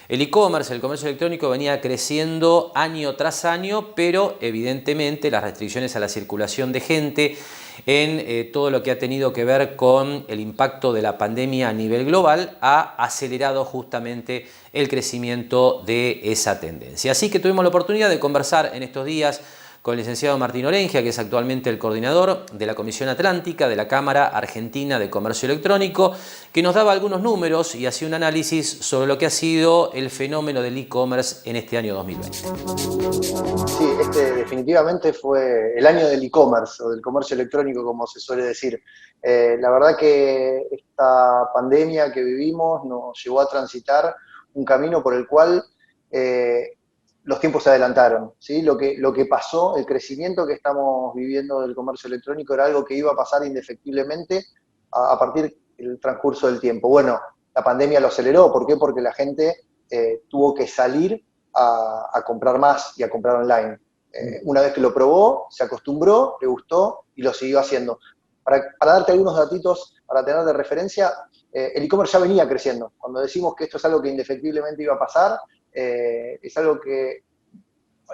El e-commerce, el comercio electrónico, venía creciendo año tras año, pero evidentemente las restricciones a la circulación de gente en todo lo que ha tenido que ver con el impacto de la pandemia a nivel global ha acelerado justamente el crecimiento de esa tendencia. Así que tuvimos la oportunidad de conversar en estos días con el licenciado Martín Orengia, que es actualmente el coordinador de la Comisión Atlántica de la Cámara Argentina de Comercio Electrónico, que nos daba algunos números y hacía un análisis sobre lo que ha sido el fenómeno del e-commerce en este año 2020. Sí, definitivamente fue el año del e-commerce o del comercio electrónico, como se suele decir. La verdad que esta pandemia que vivimos nos llevó a transitar un camino por el cual los tiempos se adelantaron, ¿sí? Lo que pasó, el crecimiento que estamos viviendo del comercio electrónico era algo que iba a pasar indefectiblemente a partir del transcurso del tiempo. Bueno, la pandemia lo aceleró. ¿Por qué? Porque la gente tuvo que salir a comprar más y a comprar online. Una vez que lo probó, se acostumbró, le gustó y lo siguió haciendo. Para darte algunos datitos, para tener de referencia, el e-commerce ya venía creciendo. Cuando decimos que esto es algo que indefectiblemente iba a pasar, es algo que,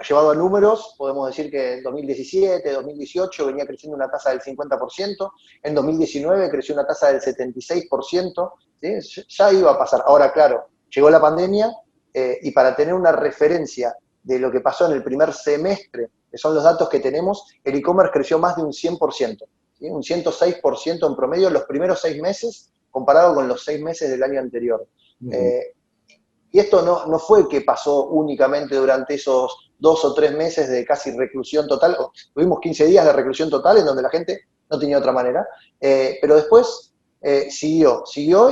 llevado a números, podemos decir que en 2017, 2018 venía creciendo una tasa del 50%, en 2019 creció una tasa del 76%, ¿sí? Ya iba a pasar. Ahora, claro, llegó la pandemia y para tener una referencia de lo que pasó en el primer semestre, que son los datos que tenemos, el e-commerce creció más de un 100%, ¿sí? Un 106% en promedio en los primeros 6 meses, comparado con los 6 meses del año anterior. Y esto no fue que pasó únicamente durante esos 2 o 3 meses de casi reclusión total. Tuvimos 15 días de reclusión total en donde la gente no tenía otra manera, pero después siguió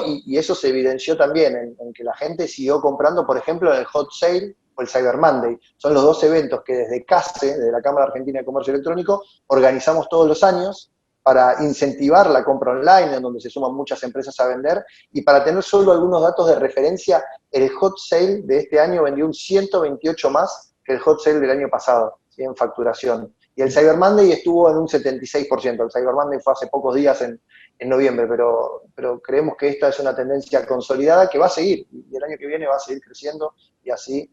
y eso se evidenció también en que la gente siguió comprando, por ejemplo, en el Hot Sale o el Cyber Monday. Son los 2 eventos que desde CASE, desde la Cámara Argentina de Comercio Electrónico, organizamos todos los años para incentivar la compra online, en donde se suman muchas empresas a vender, y para tener solo algunos datos de referencia, el Hot Sale de este año vendió un 128 más que el Hot Sale del año pasado, ¿sí? En facturación. Y el Cyber Monday estuvo en un 76%. El Cyber Monday fue hace pocos días en noviembre, pero creemos que esta es una tendencia consolidada que va a seguir, y el año que viene va a seguir creciendo, y así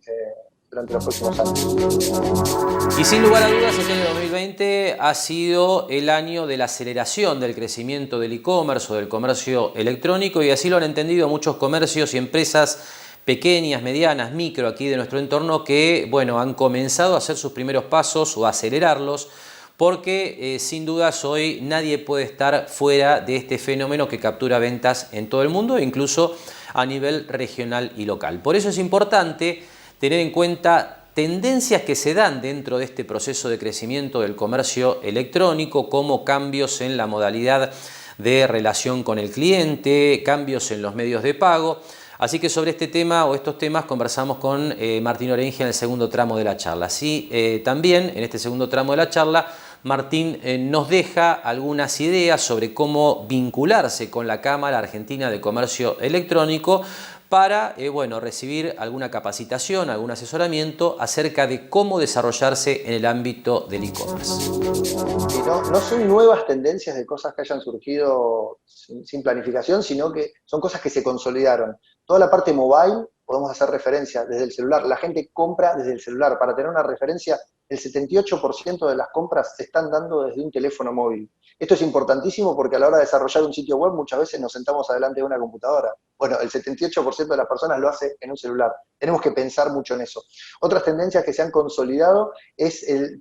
durante los próximos años. Y sin lugar a dudas, este año 2020 ha sido el año de la aceleración del crecimiento del e-commerce o del comercio electrónico, y así lo han entendido muchos comercios y empresas pequeñas, medianas, micro aquí de nuestro entorno que, bueno, han comenzado a hacer sus primeros pasos o a acelerarlos, porque sin dudas hoy nadie puede estar fuera de este fenómeno que captura ventas en todo el mundo, incluso a nivel regional y local. Por eso es importante tener en cuenta tendencias que se dan dentro de este proceso de crecimiento del comercio electrónico, como cambios en la modalidad de relación con el cliente, cambios en los medios de pago. Así que sobre este tema o estos temas conversamos con Martín Orengia en el segundo tramo de la charla. Así también en este segundo tramo de la charla Martín nos deja algunas ideas sobre cómo vincularse con la Cámara Argentina de Comercio Electrónico para recibir alguna capacitación, algún asesoramiento acerca de cómo desarrollarse en el ámbito del e-commerce. Y no son nuevas tendencias de cosas que hayan surgido sin planificación, sino que son cosas que se consolidaron. Toda la parte mobile, podemos hacer referencia desde el celular. La gente compra desde el celular. Para tener una referencia, el 78% de las compras se están dando desde un teléfono móvil. Esto es importantísimo porque a la hora de desarrollar un sitio web muchas veces nos sentamos adelante de una computadora. Bueno, el 78% de las personas lo hace en un celular. Tenemos que pensar mucho en eso. Otras tendencias que se han consolidado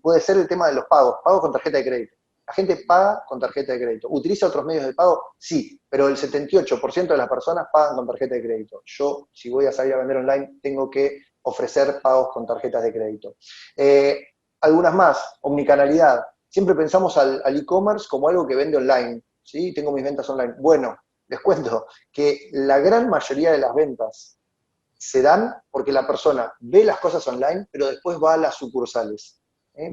puede ser el tema de los pagos con tarjeta de crédito. ¿La gente paga con tarjeta de crédito? ¿Utiliza otros medios de pago? Sí, pero el 78% de las personas pagan con tarjeta de crédito. Yo, si voy a salir a vender online, tengo que ofrecer pagos con tarjetas de crédito. Algunas más, omnicanalidad. Siempre pensamos al e-commerce como algo que vende online, ¿sí? Tengo mis ventas online. Bueno, les cuento que la gran mayoría de las ventas se dan porque la persona ve las cosas online, pero después va a las sucursales.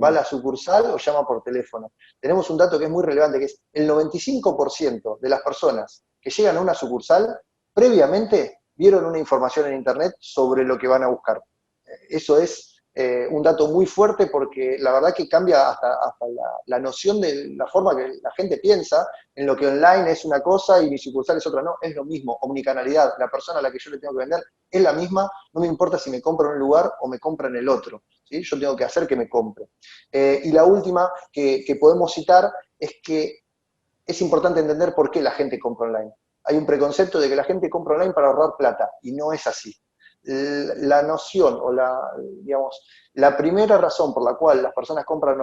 Va a la sucursal o llama por teléfono. Tenemos un dato que es muy relevante, que es el 95% de las personas que llegan a una sucursal previamente vieron una información en internet sobre lo que van a buscar. Eso es un dato muy fuerte porque la verdad que cambia hasta la noción de la forma que la gente piensa en lo que online es una cosa y mi sucursal es otra. No, es lo mismo, omnicanalidad. La persona a la que yo le tengo que vender es la misma, no me importa si me compra en un lugar o me compra en el otro, ¿sí? Yo tengo que hacer que me compre. Y la última que podemos citar es que es importante entender por qué la gente compra online. Hay un preconcepto de que la gente compra online para ahorrar plata, y no es así. La noción o la primera razón por la cual las personas compran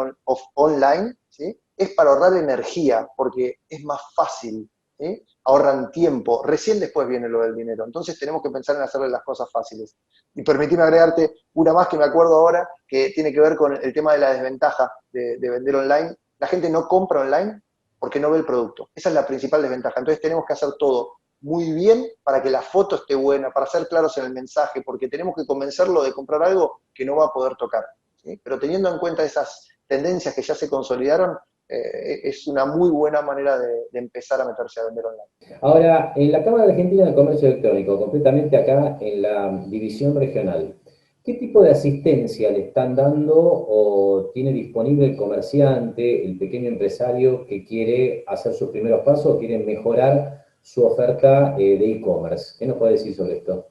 online, ¿sí? Es para ahorrar energía, porque es más fácil, ¿sí? Ahorran tiempo, recién después viene lo del dinero. Entonces tenemos que pensar en hacerle las cosas fáciles. Y permitime agregarte una más que me acuerdo ahora, que tiene que ver con el tema de la desventaja de vender online. La gente no compra online porque no ve el producto. Esa es la principal desventaja. Entonces tenemos que hacer todo muy bien para que la foto esté buena, para ser claros en el mensaje, porque tenemos que convencerlo de comprar algo que no va a poder tocar, ¿sí? Pero teniendo en cuenta esas tendencias que ya se consolidaron, es una muy buena manera de empezar a meterse a vender online. Ahora, en la Cámara Argentina de Comercio Electrónico, concretamente acá en la división regional, ¿qué tipo de asistencia le están dando o tiene disponible el comerciante, el pequeño empresario que quiere hacer sus primeros pasos o quiere mejorar su oferta de e-commerce? ¿Qué nos puede decir sobre esto?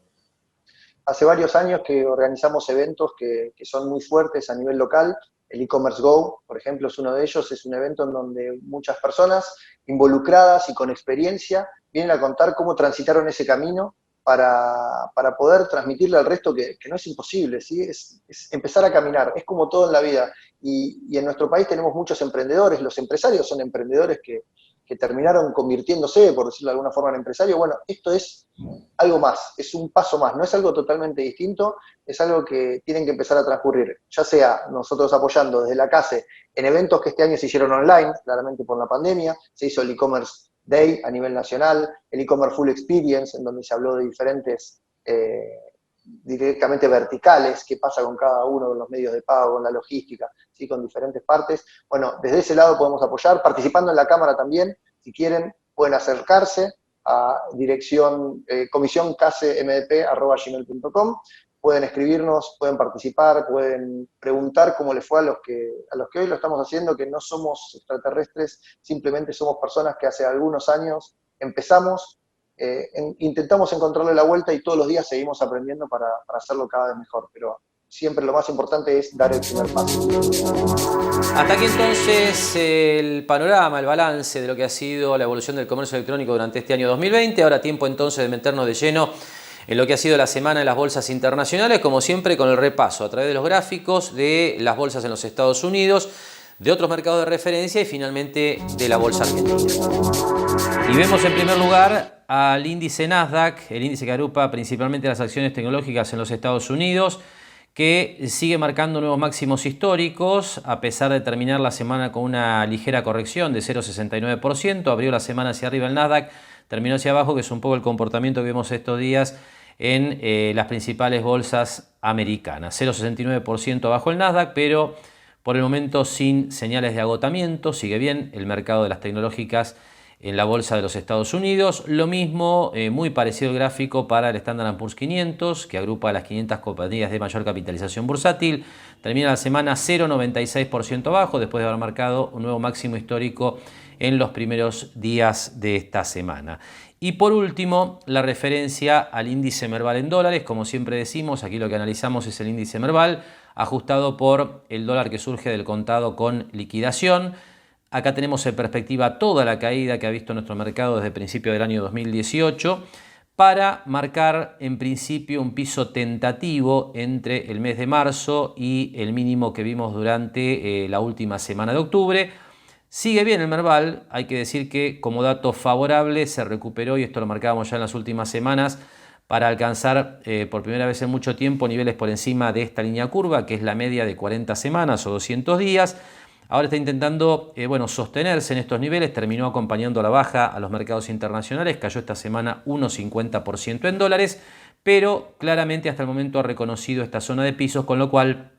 Hace varios años que organizamos eventos que son muy fuertes a nivel local. El e-commerce Go, por ejemplo, es uno de ellos. Es un evento en donde muchas personas involucradas y con experiencia vienen a contar cómo transitaron ese camino para poder transmitirle al resto que no es imposible, ¿sí? Es empezar a caminar. Es como todo en la vida. Y en nuestro país tenemos muchos emprendedores. Los empresarios son emprendedores que terminaron convirtiéndose, por decirlo de alguna forma, en empresario. Bueno, esto es algo más, es un paso más, no es algo totalmente distinto, es algo que tienen que empezar a transcurrir, ya sea nosotros apoyando desde la CASE en eventos que este año se hicieron online, claramente por la pandemia, se hizo el e-commerce Day a nivel nacional, el e-commerce Full Experience, en donde se habló de diferentes directamente verticales, qué pasa con cada uno de los medios de pago, con la logística, ¿sí? Con diferentes partes. Bueno, desde ese lado podemos apoyar, participando en la Cámara también, si quieren, pueden acercarse a dirección comisioncase.mdp@gmail.com, pueden escribirnos, pueden participar, pueden preguntar cómo les fue a los que hoy lo estamos haciendo, que no somos extraterrestres, simplemente somos personas que hace algunos años empezamos, intentamos encontrarle la vuelta y todos los días seguimos aprendiendo para hacerlo cada vez mejor, pero siempre lo más importante es dar el primer paso. Hasta aquí entonces el panorama, el balance de lo que ha sido la evolución del comercio electrónico durante este año 2020. Ahora tiempo entonces de meternos de lleno en lo que ha sido la semana en las bolsas internacionales, como siempre con el repaso a través de los gráficos de las bolsas en los Estados Unidos, de otros mercados de referencia y finalmente de la bolsa argentina. Y vemos en primer lugar al índice Nasdaq, el índice que agrupa principalmente las acciones tecnológicas en los Estados Unidos, que sigue marcando nuevos máximos históricos a pesar de terminar la semana con una ligera corrección de 0,69%. Abrió la semana hacia arriba el Nasdaq, terminó hacia abajo, que es un poco el comportamiento que vemos estos días en las principales bolsas americanas. 0,69% abajo el Nasdaq, pero por el momento sin señales de agotamiento. Sigue bien el mercado de las tecnológicas en la bolsa de los Estados Unidos. Lo mismo, muy parecido el gráfico para el Standard & Poor's 500, que agrupa a las 500 compañías de mayor capitalización bursátil. Termina la semana 0,96% abajo, después de haber marcado un nuevo máximo histórico en los primeros días de esta semana. Y por último, la referencia al índice Merval en dólares. Como siempre decimos, aquí lo que analizamos es el índice Merval, ajustado por el dólar que surge del contado con liquidación. Acá tenemos en perspectiva toda la caída que ha visto nuestro mercado desde el principio del año 2018 para marcar en principio un piso tentativo entre el mes de marzo y el mínimo que vimos durante la última semana de octubre. Sigue bien el Merval, hay que decir que como dato favorable se recuperó, y esto lo marcábamos ya en las últimas semanas, para alcanzar por primera vez en mucho tiempo niveles por encima de esta línea curva, que es la media de 40 semanas o 200 días. Ahora está intentando sostenerse en estos niveles, terminó acompañando a la baja a los mercados internacionales, cayó esta semana 1,50% en dólares, pero claramente hasta el momento ha reconocido esta zona de pisos, con lo cual,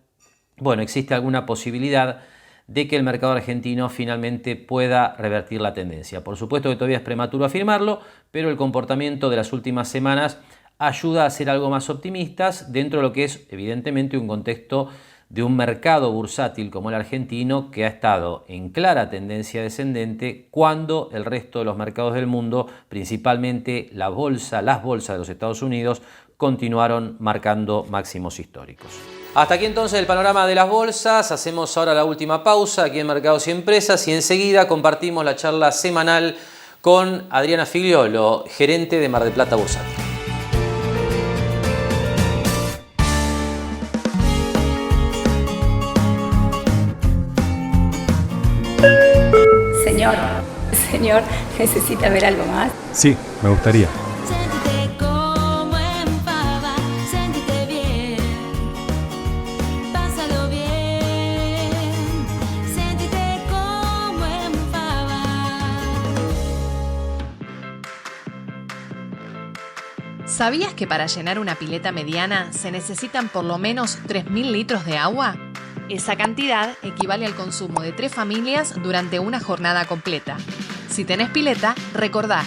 existe alguna posibilidad de que el mercado argentino finalmente pueda revertir la tendencia. Por supuesto que todavía es prematuro afirmarlo, pero el comportamiento de las últimas semanas ayuda a ser algo más optimistas dentro de lo que es evidentemente un contexto de un mercado bursátil como el argentino, que ha estado en clara tendencia descendente cuando el resto de los mercados del mundo, principalmente las bolsas de los Estados Unidos, continuaron marcando máximos históricos. Hasta aquí entonces el panorama de las bolsas. Hacemos ahora la última pausa aquí en Mercados y Empresas y enseguida compartimos la charla semanal con Adriana Figliolo, gerente de Mar del Plata Bursátil. Señor, ¿necesita ver algo más? Sí, me gustaría. Séntete como en pava, séntete bien, pásalo bien, séntete como en pava. ¿Sabías que para llenar una pileta mediana se necesitan por lo menos 3.000 litros de agua? Esa cantidad equivale al consumo de 3 familias durante una jornada completa. Si tenés pileta, recordá,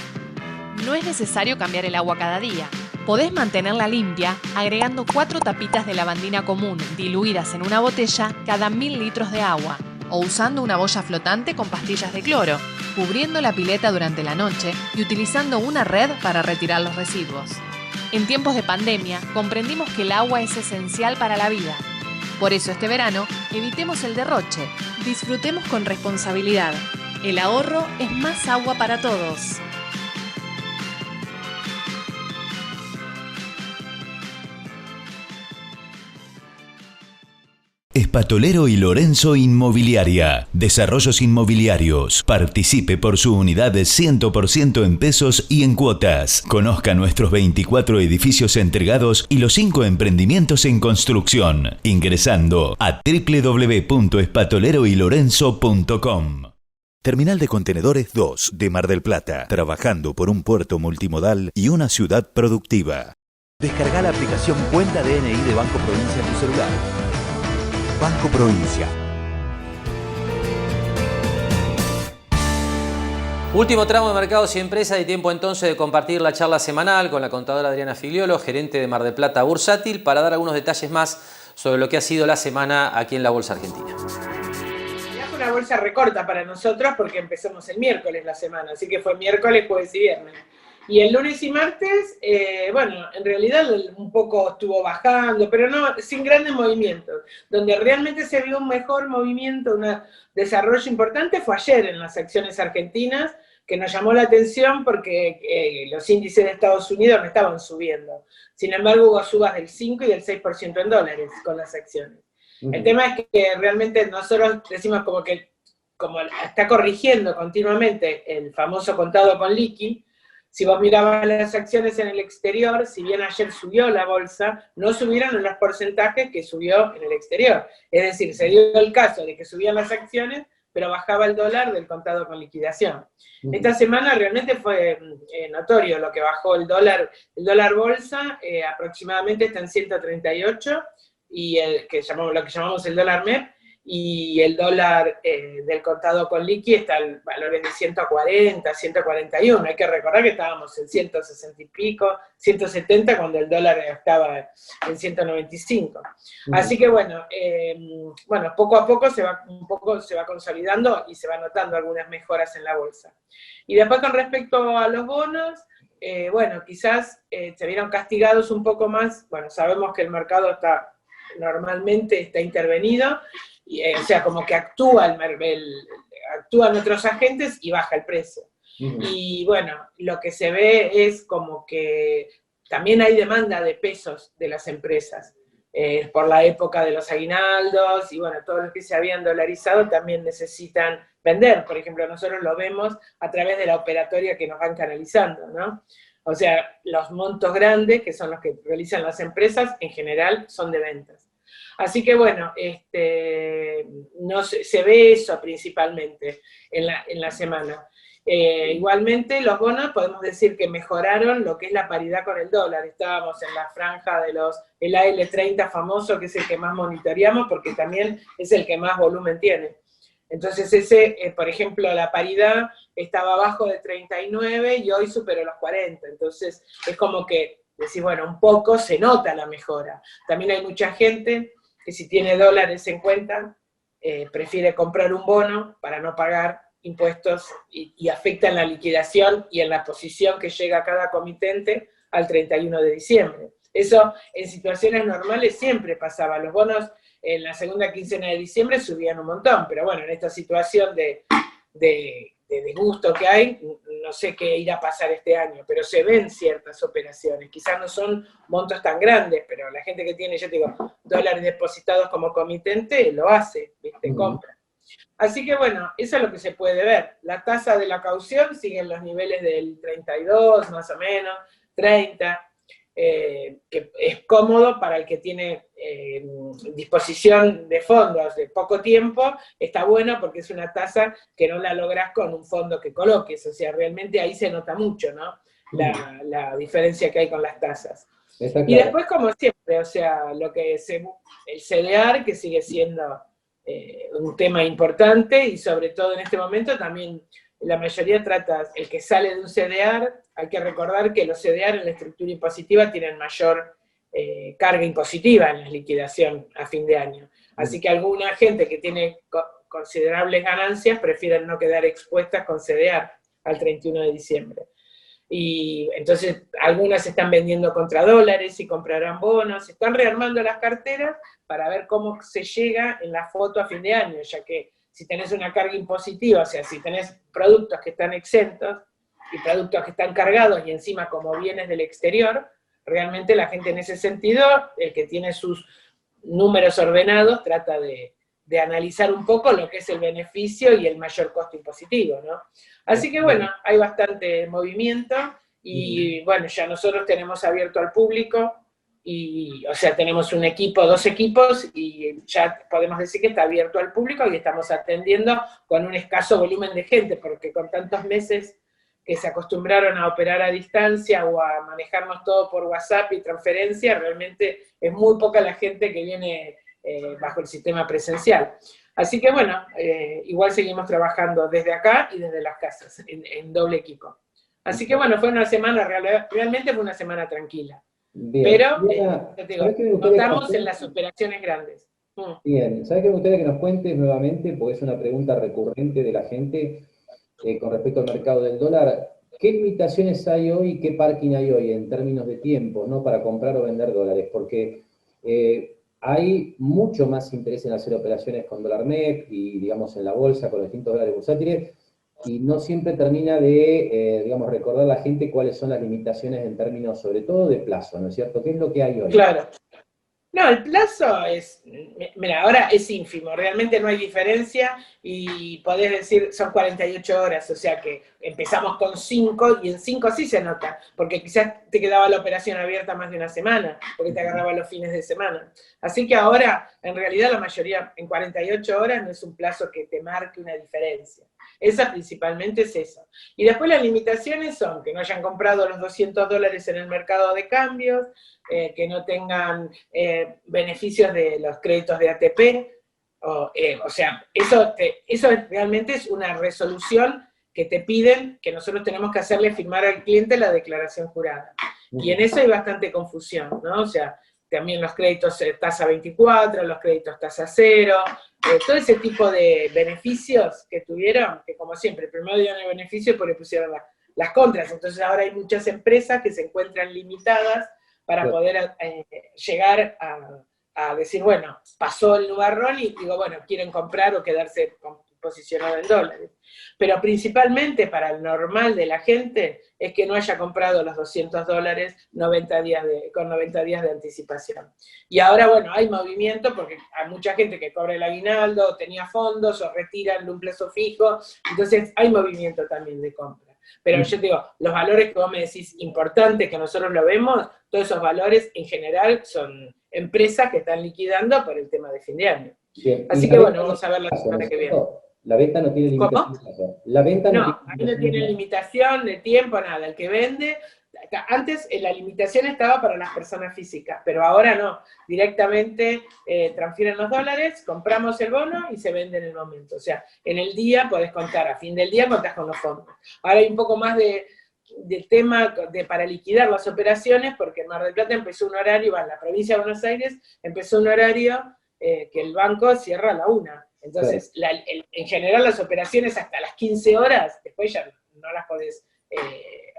no es necesario cambiar el agua cada día. Podés mantenerla limpia agregando 4 tapitas de lavandina común diluidas en una botella cada 1.000 litros de agua, o usando una boya flotante con pastillas de cloro, cubriendo la pileta durante la noche y utilizando una red para retirar los residuos. En tiempos de pandemia, comprendimos que el agua es esencial para la vida. Por eso este verano, evitemos el derroche, disfrutemos con responsabilidad. El ahorro es más agua para todos. Espatolero y Lorenzo Inmobiliaria. Desarrollos inmobiliarios. Participe por su unidad de 100% en pesos y en cuotas. Conozca nuestros 24 edificios entregados y los 5 emprendimientos en construcción. Ingresando a www.espatoleroylorenzo.com. Terminal de Contenedores 2 de Mar del Plata. Trabajando por un puerto multimodal y una ciudad productiva. Descarga la aplicación Cuenta DNI de Banco Provincia en tu celular. Banco Provincia. Último tramo de Mercados y Empresas y tiempo entonces de compartir la charla semanal con la contadora Adriana Figliolo, gerente de Mar del Plata Bursátil, para dar algunos detalles más sobre lo que ha sido la semana aquí en la Bolsa Argentina. Fue una bolsa recorta para nosotros porque empezamos el miércoles la semana, así que fue miércoles, jueves y viernes. Y el lunes y martes, bueno, en realidad un poco estuvo bajando, pero no, sin grandes movimientos. Donde realmente se vio un mejor movimiento, un desarrollo importante, fue ayer en las acciones argentinas, que nos llamó la atención porque los índices de Estados Unidos no estaban subiendo. Sin embargo, hubo subas del 5 y del 6% en dólares con las acciones. El tema es que realmente nosotros decimos como está corrigiendo continuamente el famoso contado con liqui. Si vos mirabas las acciones en el exterior, si bien ayer subió la bolsa, no subieron en los porcentajes que subió en el exterior. Es decir, se dio el caso de que subían las acciones, pero bajaba el dólar del contado con liquidación. Esta semana realmente fue notorio lo que bajó el dólar bolsa, aproximadamente está en 138, y lo que llamamos el dólar MEP, y el dólar del contado con liqui está en valores de 140, 141. Hay que recordar que estábamos en 160 y pico, 170 cuando el dólar estaba en 195. Así que bueno, poco a poco se va consolidando y se va notando algunas mejoras en la bolsa. Y después con respecto a los bonos, bueno, quizás se vieron castigados un poco más. Bueno, sabemos que el mercado normalmente está intervenido, o sea, como que actúan otros agentes y baja el precio. Y bueno, lo que se ve es como que también hay demanda de pesos de las empresas, por la época de los aguinaldos, y bueno, todos los que se habían dolarizado también necesitan vender. Por ejemplo, nosotros lo vemos a través de la operatoria que nos van canalizando, ¿no? O sea, los montos grandes, que son los que realizan las empresas, en general son de ventas. Así que bueno, no se ve eso principalmente en la semana. Igualmente, los bonos podemos decir que mejoraron lo que es la paridad con el dólar. Estábamos en la franja de el AL30 famoso, que es el que más monitoreamos, porque también es el que más volumen tiene. Entonces por ejemplo, la paridad estaba abajo de 39 y hoy superó los 40. Entonces es como que decís, bueno, un poco se nota la mejora. También hay mucha gente que si tiene dólares en cuenta, prefiere comprar un bono para no pagar impuestos y afecta en la liquidación y en la posición que llega cada comitente al 31 de diciembre. Eso en situaciones normales siempre pasaba. Los bonos en la segunda quincena de diciembre subían un montón, pero bueno, en esta situación de disgusto que hay, no sé qué irá a pasar este año, pero se ven ciertas operaciones. Quizás no son montos tan grandes, pero la gente que tiene, yo te digo, dólares depositados como comitente, lo hace, ¿viste? Compra. Así que bueno, eso es lo que se puede ver. La tasa de la caución sigue en los niveles del 32, más o menos, 30, que es cómodo para el que tiene disposición de fondos de poco tiempo. Está bueno porque es una tasa que no la lográs con un fondo que coloques, o sea, realmente ahí se nota mucho, ¿no? La diferencia que hay con las tasas. Y después, como siempre, o sea, el CDR, que sigue siendo un tema importante, y sobre todo en este momento también la mayoría trata, el que sale de un CDR, hay que recordar que los CDR en la estructura impositiva tienen mayor carga impositiva en la liquidación a fin de año. Así que alguna gente que tiene considerables ganancias prefieren no quedar expuestas con CDR al 31 de diciembre. Y entonces algunas se están vendiendo contra dólares y comprarán bonos, están rearmando las carteras para ver cómo se llega en la foto a fin de año, ya que si tenés una carga impositiva, o sea, si tenés productos que están exentos y productos que están cargados y encima como bienes del exterior, realmente la gente en ese sentido, el que tiene sus números ordenados, trata de analizar un poco lo que es el beneficio y el mayor costo impositivo, ¿no? Así que bueno, hay bastante movimiento y bueno, ya nosotros tenemos abierto al público y, o sea, tenemos un equipo, 2 equipos y ya podemos decir que está abierto al público y estamos atendiendo con un escaso volumen de gente, porque con tantos meses que se acostumbraron a operar a distancia o a manejarnos todo por WhatsApp y transferencia, realmente es muy poca la gente que viene bajo el sistema presencial. Así que bueno, igual seguimos trabajando desde acá y desde las casas, en doble equipo. Así que bueno, fue una semana, realmente fue una semana tranquila. Bien. Pero, te digo, notamos en las operaciones grandes. Bien, ¿sabes qué me gustaría que nos cuentes nuevamente? Porque es una pregunta recurrente de la gente con respecto al mercado del dólar. ¿Qué limitaciones hay hoy y qué parking hay hoy en términos de tiempo, ¿no? Para comprar o vender dólares? Porque hay mucho más interés en hacer operaciones con dólar MEP y, digamos, en la bolsa con los distintos dólares bursátiles, y no siempre termina de, digamos, recordar a la gente cuáles son las limitaciones en términos, sobre todo, de plazo, ¿no es cierto? ¿Qué es lo que hay hoy? Claro. No, el plazo es, mira, ahora es ínfimo, realmente no hay diferencia y podés decir son 48 horas, o sea que empezamos con 5 y en 5 sí se nota, porque quizás te quedaba la operación abierta más de una semana, porque te agarraba los fines de semana. Así que ahora, en realidad la mayoría, en 48 horas no es un plazo que te marque una diferencia. Esa principalmente es eso. Y después las limitaciones son que no hayan comprado los $200 en el mercado de cambios, que no tengan beneficios de los créditos de ATP, o sea, eso realmente es una resolución que te piden, que nosotros tenemos que hacerle firmar al cliente la declaración jurada. Y en eso hay bastante confusión, ¿no? O sea, también los créditos tasa 24, los créditos tasa 0, todo ese tipo de beneficios que tuvieron, que como siempre, primero dieron el beneficio porque pusieron las contras. Entonces ahora hay muchas empresas que se encuentran limitadas para poder llegar a decir, bueno, pasó el nubarrón y digo, bueno, quieren comprar o quedarse posicionado en dólares. Pero principalmente para el normal de la gente es que no haya comprado los $200 con 90 días de anticipación. Y ahora, bueno, hay movimiento porque hay mucha gente que cobra el aguinaldo, o tenía fondos, o retiran de un plazo fijo, entonces hay movimiento también de compra. Pero yo te digo, los valores que vos me decís importantes, que nosotros lo vemos, todos esos valores en general son empresas que están liquidando por el tema de fin de año. Bien. Así que bueno, vamos a ver la semana que viene. La venta no tiene limitación. ¿Cómo? La venta No, ahí no tiene limitación de tiempo, nada. El que vende, antes la limitación estaba para las personas físicas, pero ahora no. Directamente transfieren los dólares, compramos el bono y se vende en el momento. O sea, en el día podés contar, a fin del día contás con los fondos. Ahora hay un poco más de tema para liquidar las operaciones, porque en Mar del Plata empezó un horario, en la provincia de Buenos Aires empezó un horario que el banco cierra a la 1. Entonces, en general las operaciones hasta las 15 horas, después ya no las podés,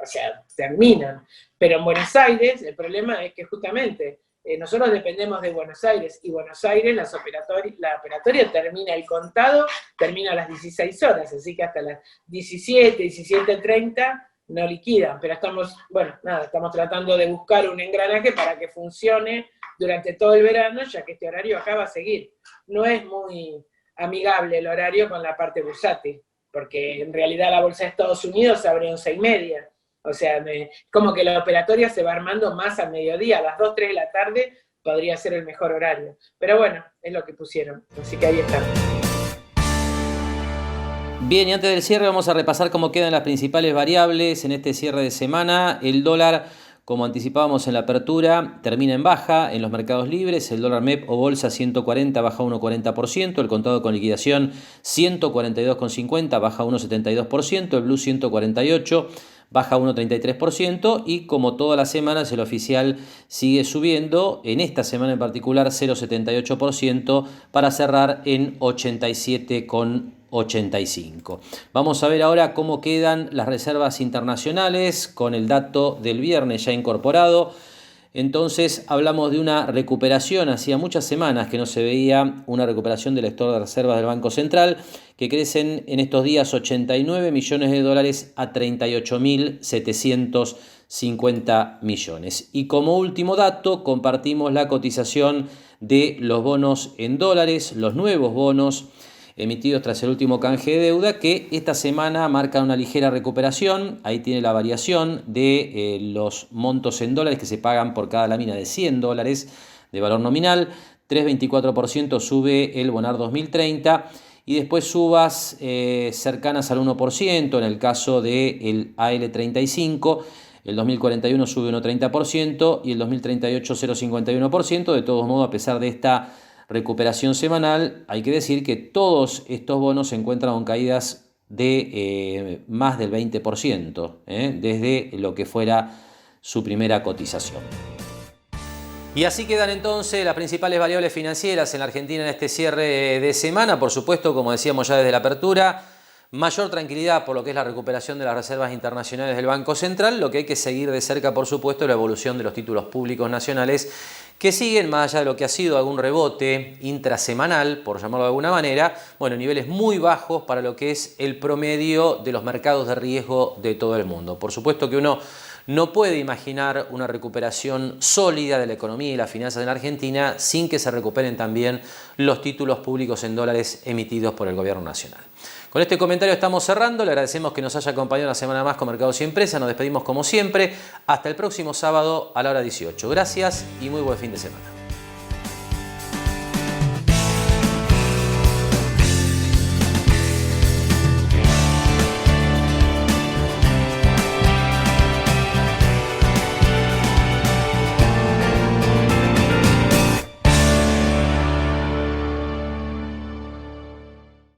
o sea, terminan. Pero en Buenos Aires el problema es que justamente nosotros dependemos de Buenos Aires, y Buenos Aires la operatoria termina, el contado termina a las 16 horas, así que hasta las 17, 17:30 no liquidan, pero estamos tratando de buscar un engranaje para que funcione durante todo el verano, ya que este horario acá va a seguir. No es muy amigable el horario con la parte bursátil, porque en realidad la bolsa de Estados Unidos se abre 11:30, o sea, como que la operatoria se va armando más al mediodía, a las 2, 3 de la tarde podría ser el mejor horario, pero bueno, es lo que pusieron, así que ahí está. Bien, y antes del cierre vamos a repasar cómo quedan las principales variables en este cierre de semana. El dólar, como anticipábamos en la apertura, termina en baja en los mercados libres. El dólar MEP o bolsa 140 baja 1,40%, el contado con liquidación 142,50 baja 1,72%, el blue 148 baja 1,33%, y como todas las semanas el oficial sigue subiendo, en esta semana en particular 0,78% para cerrar en 87,85. Vamos a ver ahora cómo quedan las reservas internacionales con el dato del viernes ya incorporado. Entonces hablamos de una recuperación, hacía muchas semanas que no se veía una recuperación del lector de reservas del Banco Central, que crecen en estos días 89 millones de dólares a 38.750 millones. Y como último dato compartimos la cotización de los bonos en dólares, los nuevos bonos emitidos tras el último canje de deuda, que esta semana marcan una ligera recuperación. Ahí tiene la variación de los montos en dólares que se pagan por cada lámina de $100 de valor nominal. 3,24% sube el Bonar 2030 y después subas cercanas al 1% en el caso del AL35. El 2041 sube 1,30% y el 2038 0,51%. De todos modos, a pesar de esta recuperación semanal, hay que decir que todos estos bonos se encuentran con caídas de más del 20%, desde lo que fuera su primera cotización. Y así quedan entonces las principales variables financieras en la Argentina en este cierre de semana. Por supuesto, como decíamos ya desde la apertura, Mayor tranquilidad por lo que es la recuperación de las reservas internacionales del Banco Central. Lo que hay que seguir de cerca, por supuesto, es la evolución de los títulos públicos nacionales, que siguen, más allá de lo que ha sido algún rebote intrasemanal, por llamarlo de alguna manera, bueno, niveles muy bajos para lo que es el promedio de los mercados de riesgo de todo el mundo. Por supuesto que uno no puede imaginar una recuperación sólida de la economía y las finanzas en la Argentina sin que se recuperen también los títulos públicos en dólares emitidos por el gobierno nacional. Con este comentario estamos cerrando. Le agradecemos que nos haya acompañado una semana más con Mercados y Empresas. Nos despedimos como siempre. Hasta el próximo sábado a la hora 18. Gracias y muy buen fin de semana.